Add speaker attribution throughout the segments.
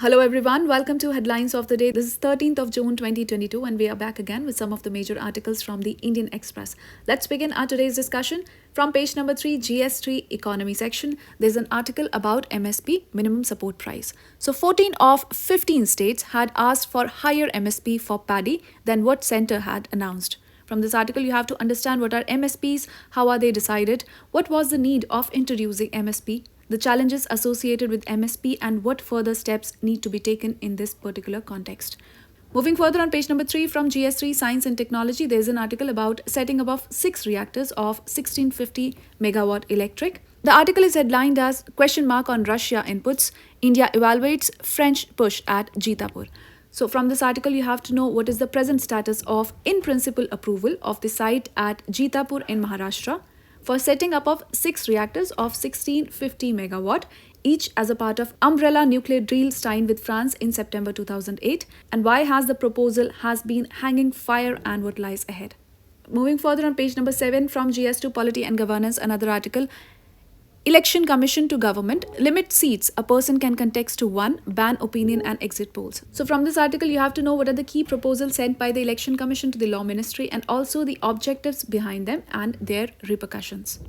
Speaker 1: Hello everyone, welcome to Headlines of the Day. This is 13th of June 2022 and we are back again with some of the major articles from the Indian Express. Let's begin our today's discussion. From page number 3, GS3 economy section, there's an article about MSP, minimum support price. So 14 of 15 states had asked for higher MSP for paddy than what centre had announced. From this article, you have to understand what are MSPs, how are they decided, what was the need of introducing MSP, the challenges associated with MSP and what further steps need to be taken in this particular context. Moving further on page number 3 from GS3 Science and Technology, there is an article about setting above 6 reactors of 1650 megawatt electric. The article is headlined as question mark on Russia inputs, India evaluates French push at Jeetapur. So from this article, you have to know what is the present status of in-principle approval of the site at Jeetapur in Maharashtra for setting up of 6 reactors of 1650 megawatt, each as a part of umbrella nuclear deal signed with France in September 2008, and why has the proposal has been hanging fire and what lies ahead. Moving further on page number 7 from GS2 Polity and Governance, another article, Election Commission to Government, limit seats a person can contest to 1, ban opinion and exit polls. So from this article, you have to know what are the key proposals sent by the Election Commission to the Law Ministry and also the objectives behind them and their repercussions.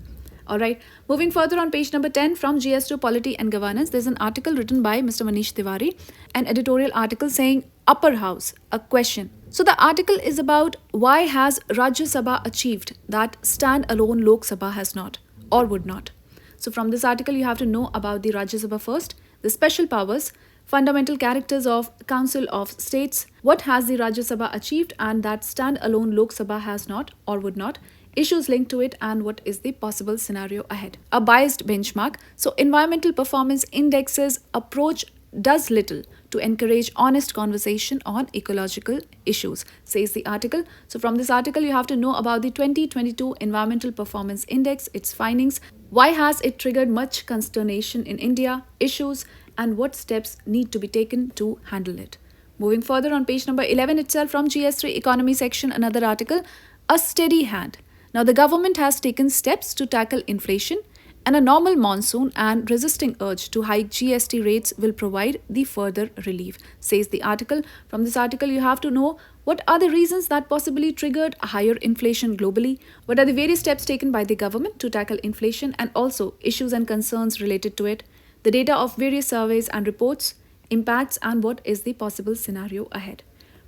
Speaker 1: Alright, moving further on page number 10 from GS2 Polity and Governance, there's an article written by Mr. Manish Tiwari, an editorial article saying Upper House, a question. So the article is about why has Rajya Sabha achieved that stand-alone Lok Sabha has not or would not. So from this article, you have to know about the Rajya Sabha first, the special powers, fundamental characters of Council of States, what has the Rajya Sabha achieved and that stand-alone Lok Sabha has not or would not, issues linked to it and what is the possible scenario ahead. A biased benchmark. So environmental performance indexes approach does little to encourage honest conversation on ecological issues, says the article. So from this article, you have to know about the 2022 Environmental Performance Index, its findings, why has it triggered much consternation in India, issues, and what steps need to be taken to handle it. Moving further on page number 11 itself from GS3 Economy section, another article, A Steady Hand. Now the government has taken steps to tackle inflation and a normal monsoon and resisting urge to hike GST rates will provide the further relief, says the article. From this article, you have to know what are the reasons that possibly triggered a higher inflation globally, what are the various steps taken by the government to tackle inflation and also issues and concerns related to it, the data of various surveys and reports, impacts and what is the possible scenario ahead.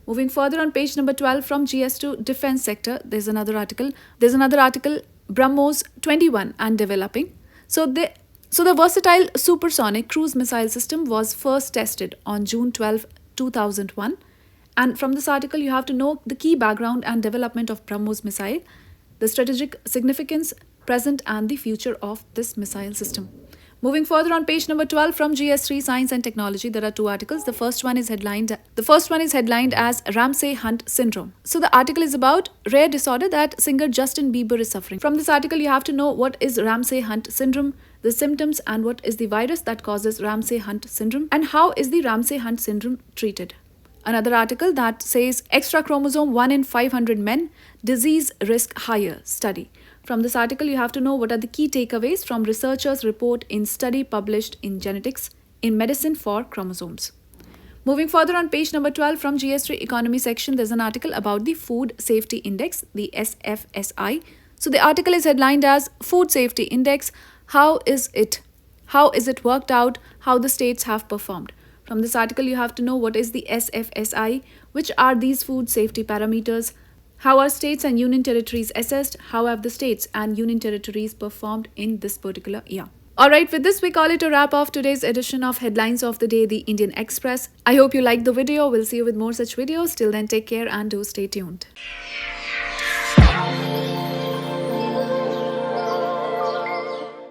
Speaker 1: Moving further on page number 12 from GS2 Defense Sector, there's another article, BrahMos 21 and developing. So the versatile supersonic cruise missile system was first tested on June 12, 2001. And from this article, you have to know the key background and development of BrahMos missile, the strategic significance, present and the future of this missile system. Moving further on page number 12 from GS3 Science and Technology, there are 2 articles. The first one is headlined as Ramsay Hunt Syndrome. So the article is about rare disorder that singer Justin Bieber is suffering. From this article, you have to know what is Ramsay Hunt Syndrome, the symptoms and what is the virus that causes Ramsay Hunt Syndrome and how is the Ramsay Hunt Syndrome treated. Another article that says extra chromosome 1 in 500 men, disease risk higher study. From this article, you have to know what are the key takeaways from researchers' report in study published in Genetics in Medicine for Chromosomes. Moving further on page number 12 from GS3 Economy section, there's an article about the Food Safety Index, the SFSI. So the article is headlined as Food Safety Index, how is it worked out, how the states have performed. From this article, you have to know what is the SFSI, which are these food safety parameters, how are states and union territories assessed, how have the states and union territories performed in this particular year. Alright, with this we call it a wrap of today's edition of Headlines of the Day, the Indian Express. I hope you liked the video. We'll see you with more such videos. Till then, take care and do stay tuned.